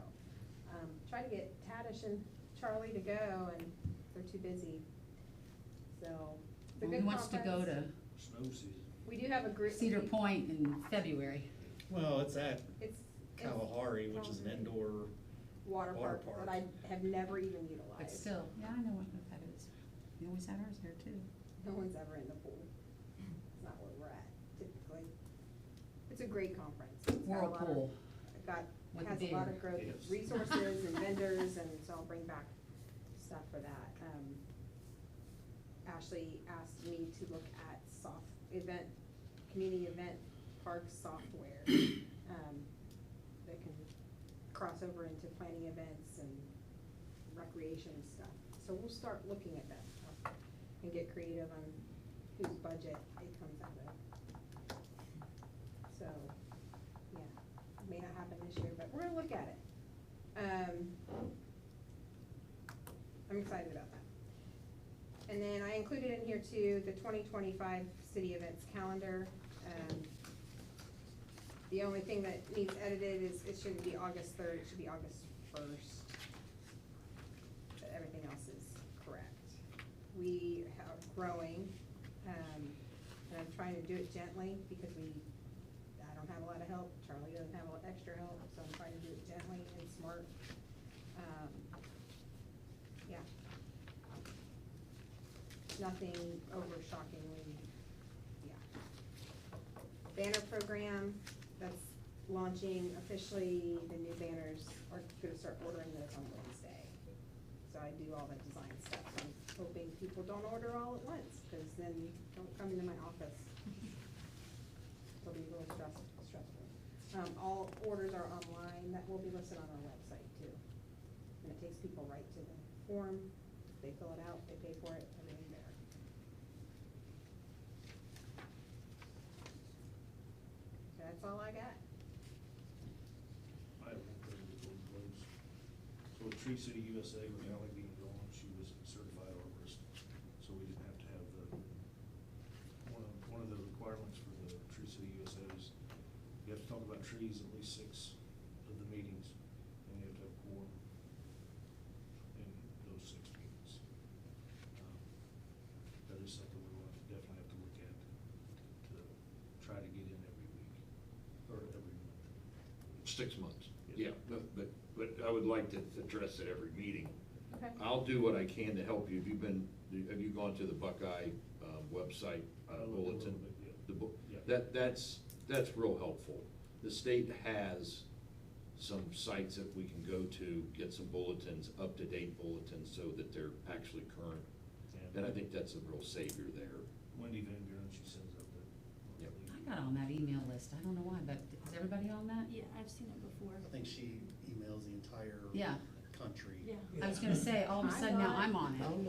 Try to get Tadish and Charlie to go, and they're too busy, so. It's a Who good wants to go conference. to Snow season. We do have a group. Cedar Point in February? Well, it's at It's Kalahari, which is an indoor, water water park that park. I have never even utilized. But still, yeah, I know what that is. We always had ours there too. No one's ever in the pool. It's not where we're at typically. It's a great conference. It's got a lot of- Whirlpool. It With has the a lot beer. of growth, Yes. resources and vendors, and so I'll bring back stuff for that. Ashley asked me to look at community event park software, that can cross over into planning events and recreation stuff. So we'll start looking at that stuff and get creative on whose budget it comes out of. So, yeah, it may not happen this year, but we're gonna look at it. I'm excited about that. And then I included in here too, the 2025 city events calendar. The only thing that needs edited is, it shouldn't be August 3rd, it should be August 1st. But everything else is correct. We are growing, and I'm trying to do it gently because I don't have a lot of help, Charlie doesn't have a lot extra help, so I'm trying to do it gently and smart. Yeah. Nothing over shockingly, yeah. Banner program, that's launching officially, the new banners are gonna start ordering those on Wednesday. So I do all the design stuff, so I'm hoping people don't order all at once, cause then don't come into my office. It'll be a little stressful. All orders are online, that will be listed on our website too. And it takes people right to the form, they fill it out, they pay for it, everything there. That's all I got. I have one thing before we close. So with Tree City USA, with Ally being gone, she was a certified arborist, so we didn't have to have one of the requirements for the Tree City USA is you have to talk about trees at least 6 of the meetings, and you have to have quorum in those 6 meetings. That is something we want, definitely have to look at to try to get in every week, or every month. 6 months, Yeah. yeah, but I would like to address it every meeting. Okay. I'll do what I can to help you. Have you gone to the Buckeye website I looked a little bulletin? bit, yeah. The book, Yeah. that's real helpful. The state has some sites that we can go to, get some bulletins, up-to-date bulletins, so that they're actually current. Yeah. And I think that's a real savior there. Wendy Van Buren, she sends out the. Yep. I got on that email list. I don't know why, but is everybody on that? Yeah, I've seen it before. I think she emails the entire Yeah. country. Yeah. I was gonna say, all of a sudden now I'm on I'm it. not on it.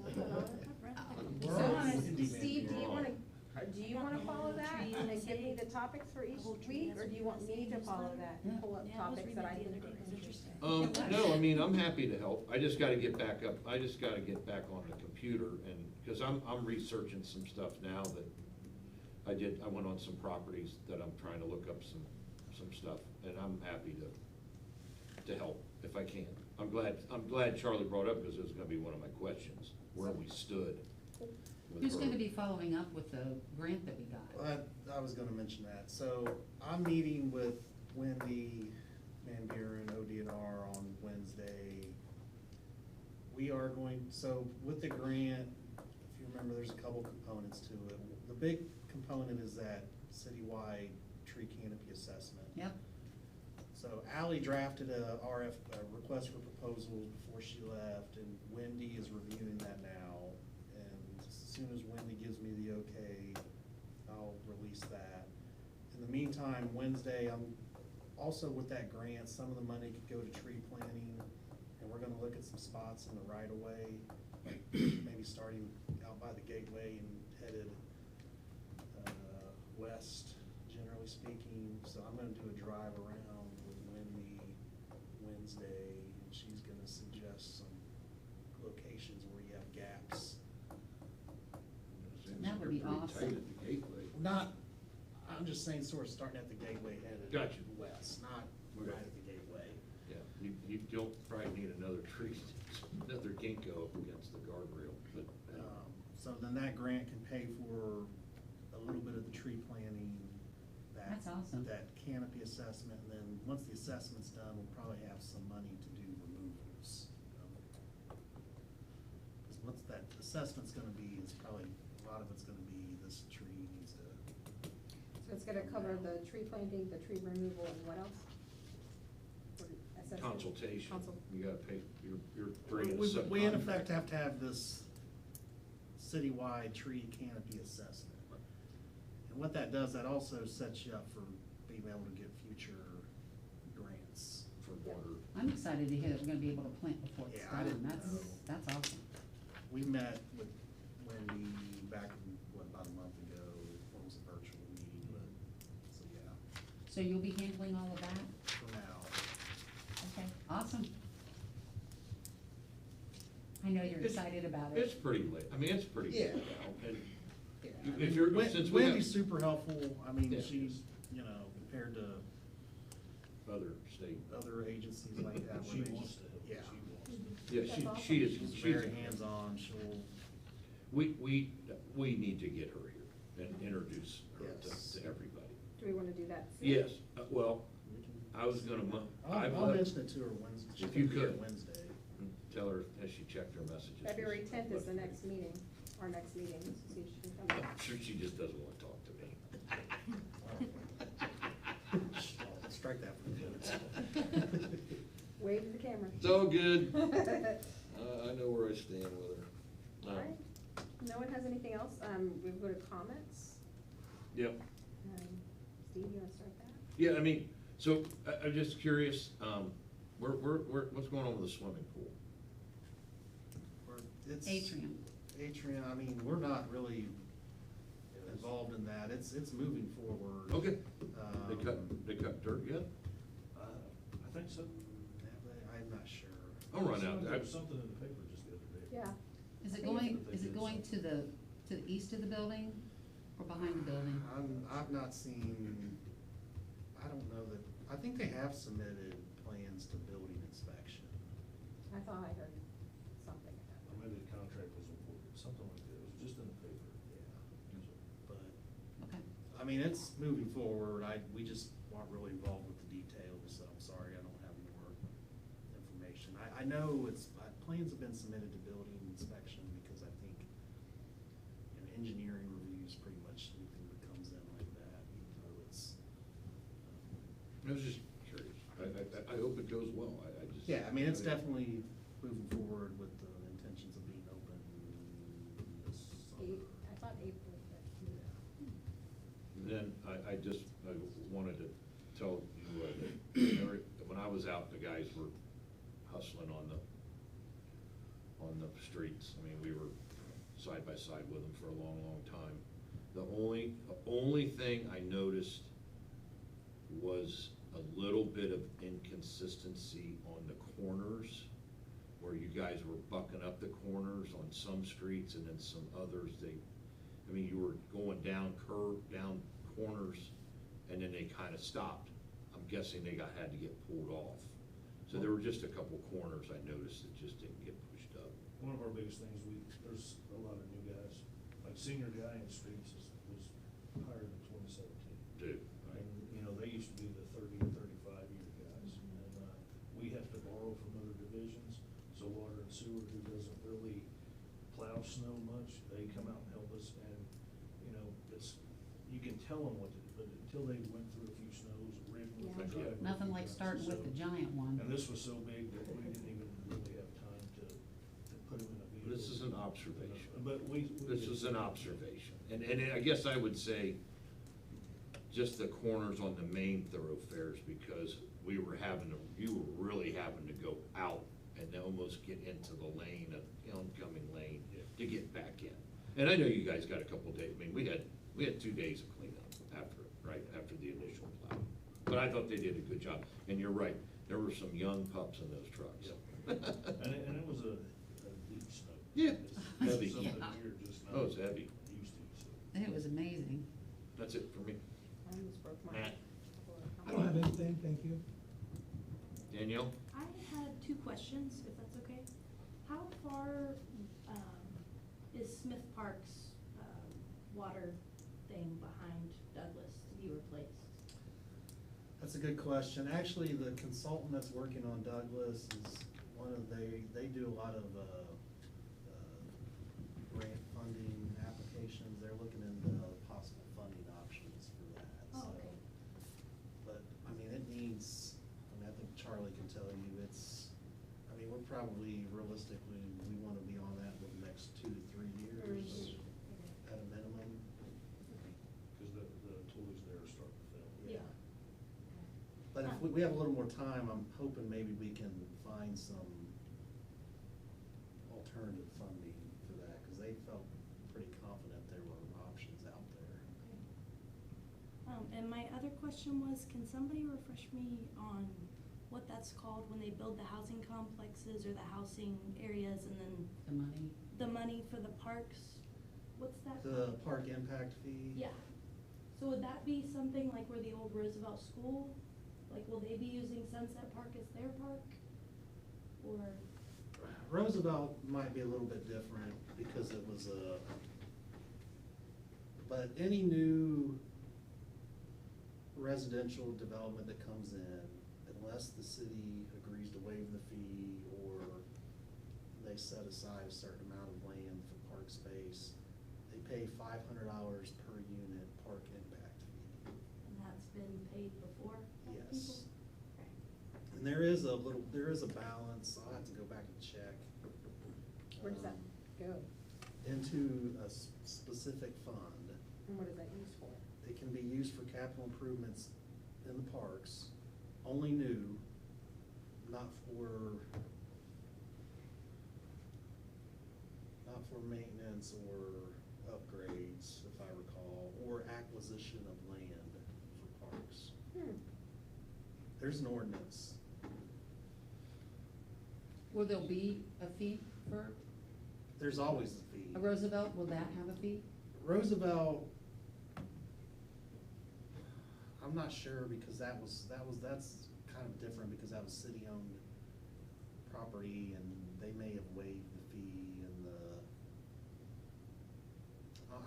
I've read that. We're So, on it. Steve, do you wanna follow that and then give me the topics for each week, or do you want me to follow that and pull up Yeah, I was topics reading that it I the think other are day, it was interesting. No, I mean, I'm happy to help. I just gotta get back up, I just gotta get back on the computer and, cause I'm researching some stuff now that I went on some properties that I'm trying to look up some stuff, and I'm happy to help if I can. I'm glad Charlie brought up, because it was gonna be one of my questions, where we stood. with Who's her. gonna be following up with the grant that we got? Well, I was gonna mention that. So I'm meeting with Wendy Van Buren, ODNR, on Wednesday. We are so with the grant, if you remember, there's a couple components to it. The big component is that citywide tree canopy assessment. Yep, So Ally drafted a request for proposals before she left, and Wendy is reviewing that now. And as soon as Wendy gives me the okay, I'll release that. In the meantime, Wednesday, I'm also with that grant, some of the money could go to tree planting, and we're gonna look at some spots in the right of way, maybe starting out by the gateway and headed west, generally speaking. So I'm gonna do a drive around with Wendy Wednesday, and she's gonna suggest some locations where you have gaps. That would be They're pretty awesome. tight at the gateway. Not, I'm just saying sort of starting at the gateway headed Gotcha. west, not Okay. right at the gateway. Yeah, you don't probably need another tree, another ginkgo up against the guardrail, but, So then that grant can pay for a little bit of the tree planting, That's awesome. that canopy assessment, and then once the assessment's done, we'll probably have some money to do removals. Because once that assessment's gonna be, it's probably, a lot of it's gonna be this tree needs to. So it's gonna cover the tree planting, the tree removal, and what else? For assessment? consultation, Consult- you gotta pay, you're bringing a We in subcontract. effect have to have this citywide tree canopy assessment. And what that does, that also sets you up for being able to get future grants. For water. I'm excited to hear that we're gonna be able to plant before it's Yeah, I done. didn't know. That's awesome. We met with Wendy back, what, about a month ago, it was a virtual meeting, but, so yeah, So you'll be handling all of that? for now. Okay, awesome. I know you're It's- excited about It's it. pretty late, I mean, it's pretty Yeah. late now, and Yeah, If I mean, you're- since we have- Wendy's super helpful, I mean, Yeah. she's, you know, compared to other state, other agencies like that. where She they wants just- to help. Yeah. She wants to. yeah, That's she awesome. is, She's she's. very hands-on, she'll, We need to get her here and introduce her Yes. to everybody. Do we wanna do that soon? Yes, well, we can. I was gonna, I've I'll let- mention it to her Wednesday. She's If you gonna be here could. Wednesday. tell her, has she checked her messages? February 10th is the next meeting, our next meeting, so see if she can come. I'm sure she just doesn't wanna talk to me. I'll strike that from the minutes. Wave to the camera. It's all good. I know where I stand with her. All right, no one has anything else, we go to comments. Yep. Steve, you wanna start that? Yeah, I mean, so, I'm just curious, what's going on with the swimming pool? It's- Atrium. Atrium, I mean, we're not really involved in that, it's moving forward. Okay, Um, they cut dirt yet? I think so. I'm not sure. I'll run out. There was something in the paper just the other day. Yeah. Is it I think going, it's- is it going to the east of the building or behind the building? I've not seen, I don't know that, I think they have submitted plans to building inspection. I thought I heard something Or about maybe the contract was awarded, something like that, it was just in the paper. Yeah. But, Okay. I mean, it's moving forward, we just aren't really involved with the details, so I'm sorry, I don't have more information. I know plans have been submitted to building inspection, because I think, engineering reviews pretty much anything that comes in like that, even though it's. I was just curious. I hope it goes well. I just. Yeah, I mean, it's definitely moving forward with the intentions of being open this summer. I thought April, but. Then I wanted to tell you that when I was out, the guys were hustling on the streets. I mean, we were side by side with them for a long, long time. The only thing I noticed was a little bit of inconsistency on the corners, where you guys were bucking up the corners on some streets, and then some others, you were going down corners, and then they kinda stopped. I'm guessing they had to get pulled off. So there were just a couple corners I noticed that just didn't get pushed up. One of our biggest things, there's a lot of new guys, like senior guy in streets was hired in 2017. Dude, And, they used to be the 30 and 35-year guys, and, we have to borrow from other divisions, so water and sewer, who doesn't really plow snow much, they come out and help us, and, you can tell them what to do, but until they went through a few snows, rigged with the Yeah. driveway. Nothing like starting with the giant one. And this was so big that we didn't even really have time to put them in a vehicle. this is an observation. But we. This is an observation. And I guess I would say just the corners on the main thoroughfares, because you were really having to go out and almost get into the lane, oncoming lane, to get back in. And I know you guys got a couple days, we had 2 days of cleanup after the initial plow. But I thought they did a good job. And you're right, there were some young pups in those trucks. And it was a deep snow. Yeah, It's heavy. something Yeah. we're just not Oh, it's heavy. used to, so. It was amazing. That's it for me. All for my. Matt? I don't have anything, thank you. Danielle? I had two questions, if that's okay. How far, is Smith Park's, water thing behind Douglas to be replaced? That's a good question. Actually, the consultant that's working on Douglas is one of, they do a lot of, grant funding applications. They're looking into possible funding options for that, so. Oh, okay. But, I mean, it needs, I think Charlie can tell you, we're probably realistically, we wanna be on that in the next 2 to 3 years at a minimum. Cause the toys there are starting to fail. Yeah. But if we have a little more time, I'm hoping maybe we can find some alternative funding for that, cause they felt pretty confident there were options out there. And my other question was, can somebody refresh me on what that's called when they build the housing complexes or the housing areas and then The money. the money for the parks? What's that The called? park impact fee? Yeah. So would that be something like where the old Roosevelt School, like will they be using Sunset Park as their park? Or, Roosevelt might be a little bit different because it was but any new residential development that comes in, unless the city agrees to waive the fee or they set aside a certain amount of land for park space, they pay $500 per unit park impact fee. and that's been paid before by people? Yes. Okay. And there is a balance, I'll have to go back and check. Where does that go? Into a specific fund. And what is that used for? It can be used for capital improvements in the parks, only new, not for maintenance or upgrades, if I recall, or acquisition of land for parks. There's an ordinance. Will there be a fee for There's always a fee. a Roosevelt? Will that have a fee? Roosevelt, I'm not sure because that's kind of different because that was city-owned property and they may have waived the fee and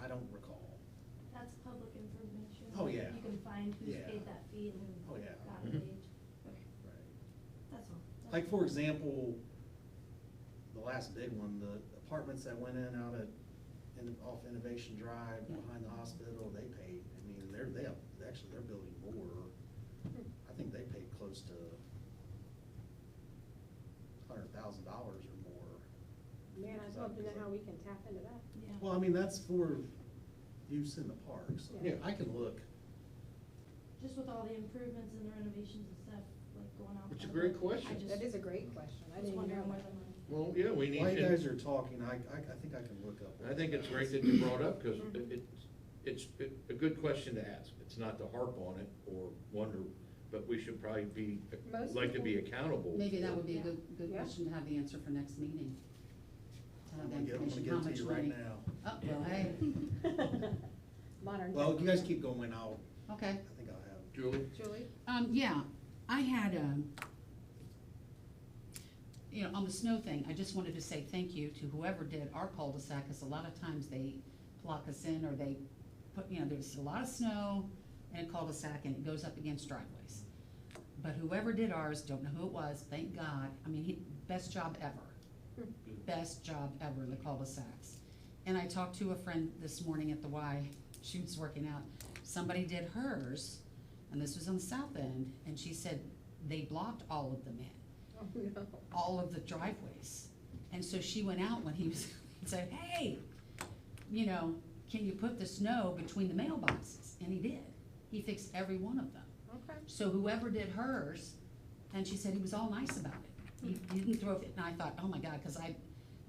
I don't recall. That's public information. Oh, yeah. You can find who's Yeah. paid that fee and Oh, who yeah. got Mhm. paid. Okay, Right. that's all. Like, for example, the last big one, the apartments that went in out off Innovation Drive Yeah. behind the hospital, they paid, they're building more. I think they paid close to $100,000 or more. Man, I'd love to know how we can tap into that. Yeah. Well, that's for use in the parks. Yeah. I can look. Just with all the improvements and the renovations and stuff, like going out. It's a front, great I question. just That is a great question. I was didn't wondering know where that. the money. Well, yeah, we need While you to. guys are talking, I think I can look up. I think it's great that you brought up, because Mhm. it's a good question to ask. It's not to harp on it or wonder, but we should probably Most like to be people- accountable. Maybe that for- would be a Yeah. good Yeah. question to have the answer for next meeting. To I'm have the gonna information, get how it to much you right money. now. Oh, well, hey, Modern. Well, you guys technology. keep going, okay. I think I'll have. Julie? Julie? Yeah, I had, on the snow thing, I just wanted to say thank you to whoever did our cul-de-sac, because a lot of times they block us in, or they put, there's a lot of snow in a cul-de-sac, and it goes up against driveways. But whoever did ours, don't know who it was, thank God, best job ever. Best job ever, the cul-de-sacs. And I talked to a friend this morning at the Y, she was working out, somebody did hers, and this was on the south end, and she said they blocked all of them in, Oh, no. all of the driveways. And so she went out when he was, and said, hey, can you put the snow between the mailboxes? And he did. He fixed every one of them. Okay. So whoever did hers, and she said he was all nice about it. He didn't throw it, and I thought, oh my God, because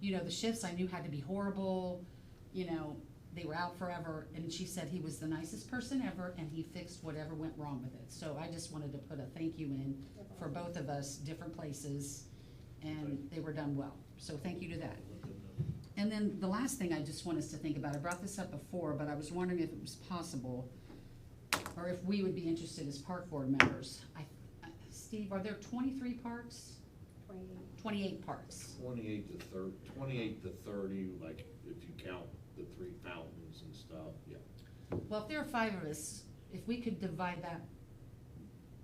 the shifts I knew had to be horrible, they were out forever, and she said he was the nicest person ever, and he fixed whatever went wrong with it. So I just wanted to put a thank you in for both of us, different places, and they were done well. So thank you to that. And then the last thing I just want us to think about, I brought this up before, but I was wondering if it was possible. or if we would be interested as park board members. Steve, are there 23 parks? 28 parks. 28 to 30, like, if you count the 3 fountains and stuff, yeah. Well, if there are 5 of us, if we could divide that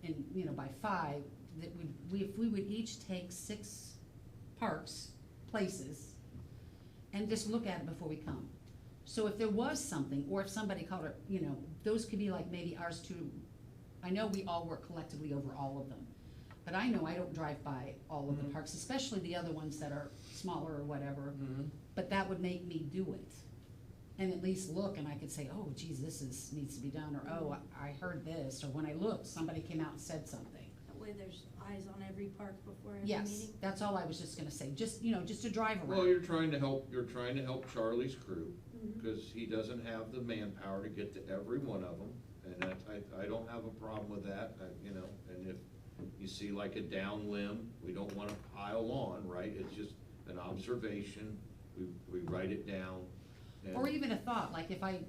in, by 5, that if we would each take 6 parks, places, and just look at it before we come. So if there was something, or if somebody called it, those could be like maybe ours too. I know we all work collectively over all of them, but I know I don't drive by all of the parks, especially the other ones that are smaller or whatever. But that would make me do it, and at least look, and I could say, oh, geez, needs to be done, or oh, I heard this, or when I looked, somebody came out and said something. That way there's eyes on every park before every meeting. Yes, that's all I was just gonna say, just to drive around. Well, you're trying to help Charlie's crew, because he doesn't have the manpower to get to every one of them, and I don't have a problem with that, and if you see like a down limb, we don't wanna pile on, right? It's just an observation, we write it down. and- Or even a thought, like if I,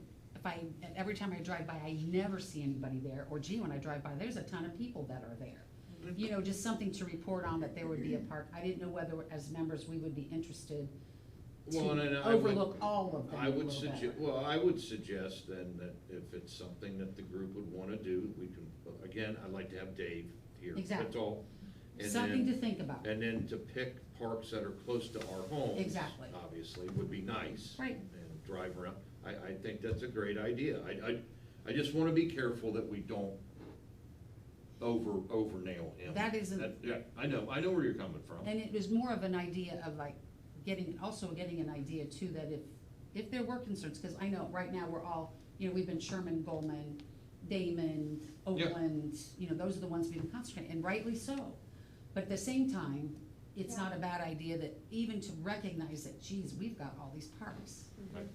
every time I drive by, I never see anybody there, or gee, when I drive by, there's a ton of people that are there. Just something to report on that there would be a park. I didn't know whether, as members, we would be interested Well, and to I would- overlook all of them a I would little better. suggest, well, I would suggest then that if it's something that the group would wanna do, we can, again, I'd like to have Dave here, that's Exactly. all. And Something to then- think about. And then to pick parks that are close to our homes. Exactly. Obviously, would be nice. Right. And drive around, I think that's a great idea, I just wanna be careful that we don't over nail him. That isn't- Yeah, I know where you're coming from. And it was more of an idea of like getting an idea too, that if there were concerns, cause I know right now we're all, we've been Sherman, Goldman, Damon, Oakland, those are the ones we've been concentrating, and rightly so. But at the same time, it's not a bad idea that even to recognize that, geez, we've got all these parks. Right.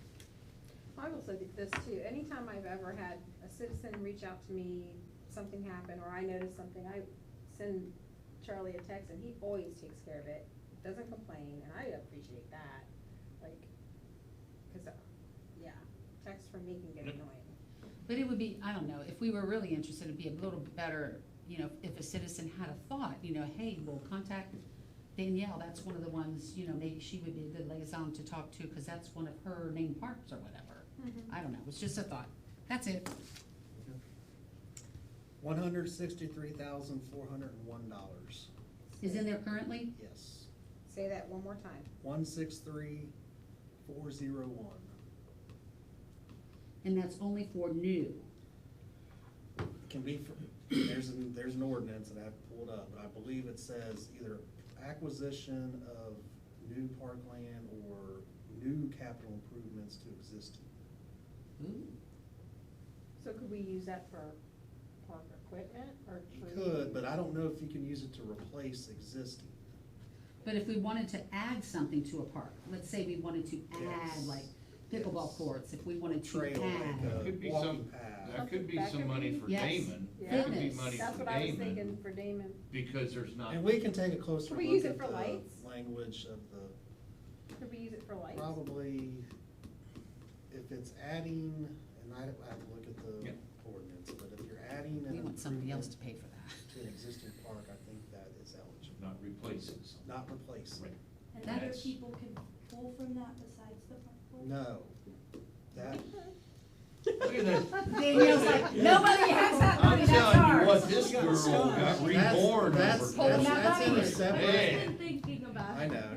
I will say this too, anytime I've ever had a citizen reach out to me, something happened, or I notice something, I send Charlie a text and he always takes care of it, doesn't complain, and I appreciate that, like, cause, text from me can get annoying. But it would be, I don't know, if we were really interested, it'd be a little bit better, if a citizen had a thought, hey, we'll contact Danielle, that's one of the ones, maybe she would be a good liaison to talk to, cause that's one of her named parks or whatever. I don't know, it's just a thought. That's it. $163,401. Is in there currently? Yes. Say that one more time. 163,401. And that's only for new. Can be, there's an ordinance that I have pulled up, but I believe it says either acquisition of new parkland or new capital improvements to existing. Ooh. So could we use that for park equipment, or You for? could, but I don't know if you can use it to replace existing. But if we wanted to add something to a park, let's say we wanted to add Yes. like pickleball Yes. courts, if we wanted to Trail, like add. That could be walking some, path. that could be That some could money be- for Yes. Damon, Yeah. that could be Fitness. money That's for what I was Damon, thinking for Damon. because there's not. And we can take a closer Can we look use it at for the lights? language of the, Could we use it for lights? probably, if it's adding, and I have to look at the Yeah. ordinance, but if you're adding an We want somebody else to improvement pay for that. to an existing park, I think that is eligible, Not replacing something. not replacing. Right. And That other is- people can pull from that besides the park board? No, that, Look at that. Danielle's like, nobody has that money, I'm that's telling you ours. what, this girl got reborn that's, over Pulling that's, that that's in money. a separate. I've Yeah. been thinking about I it. know,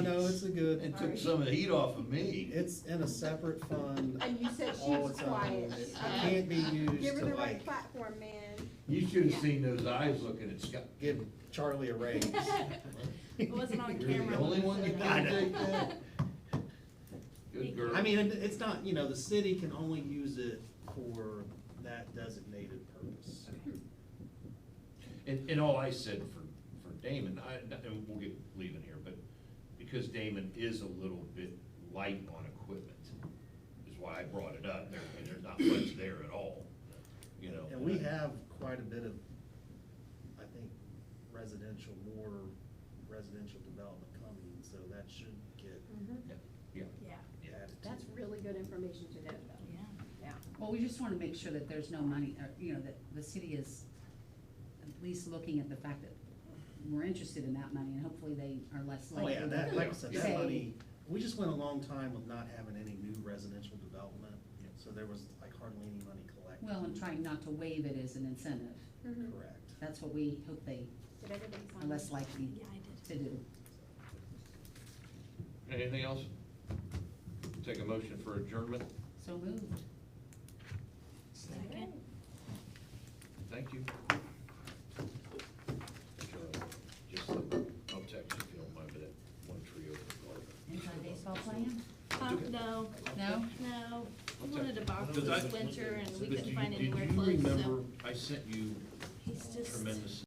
no, it's a good, It took some of the heat off of me. it's in a separate fund. And you said she all was its own. quiet. It can't be used Give her to the right like, platform, man. You should have seen those eyes looking at Scott. give Charlie a raise. It wasn't on You're the camera. only one that I can know. take that. Good girl. I mean, it's not, the city can only use it for that designated purpose. And all I said for Damon, and we'll get leaving here, but because Damon is a little bit light on equipment, is why I brought it up. There's not much there at all, And we have quite a bit of, I think, more residential development coming, so that should get Yeah. Yeah, Yeah. added to. That's really good information to know, though. yeah. Yeah. Well, we just wanna make sure that there's no money, you know, that the city is at least looking at the fact that we're interested in that money, and hopefully they are less Oh, likely yeah, to that, like I said, that say- money, we just went a long time with not having any new residential development, so there was like hardly any money collected. Well, and trying not to waive it as an incentive. Mhm. Correct. That's what we hope they Did everybody are sign? less likely Yeah, I did. to do. Anything else? Take a motion for adjournment. So moved. Second. Thank you. Just, I'll text you if you don't mind, but that one tree over the garden. Inside baseball plan? No, No? no, we Okay. wanted a box Because I- this winter and we but couldn't find did anywhere you close, so remember I sent you he's just. tremendous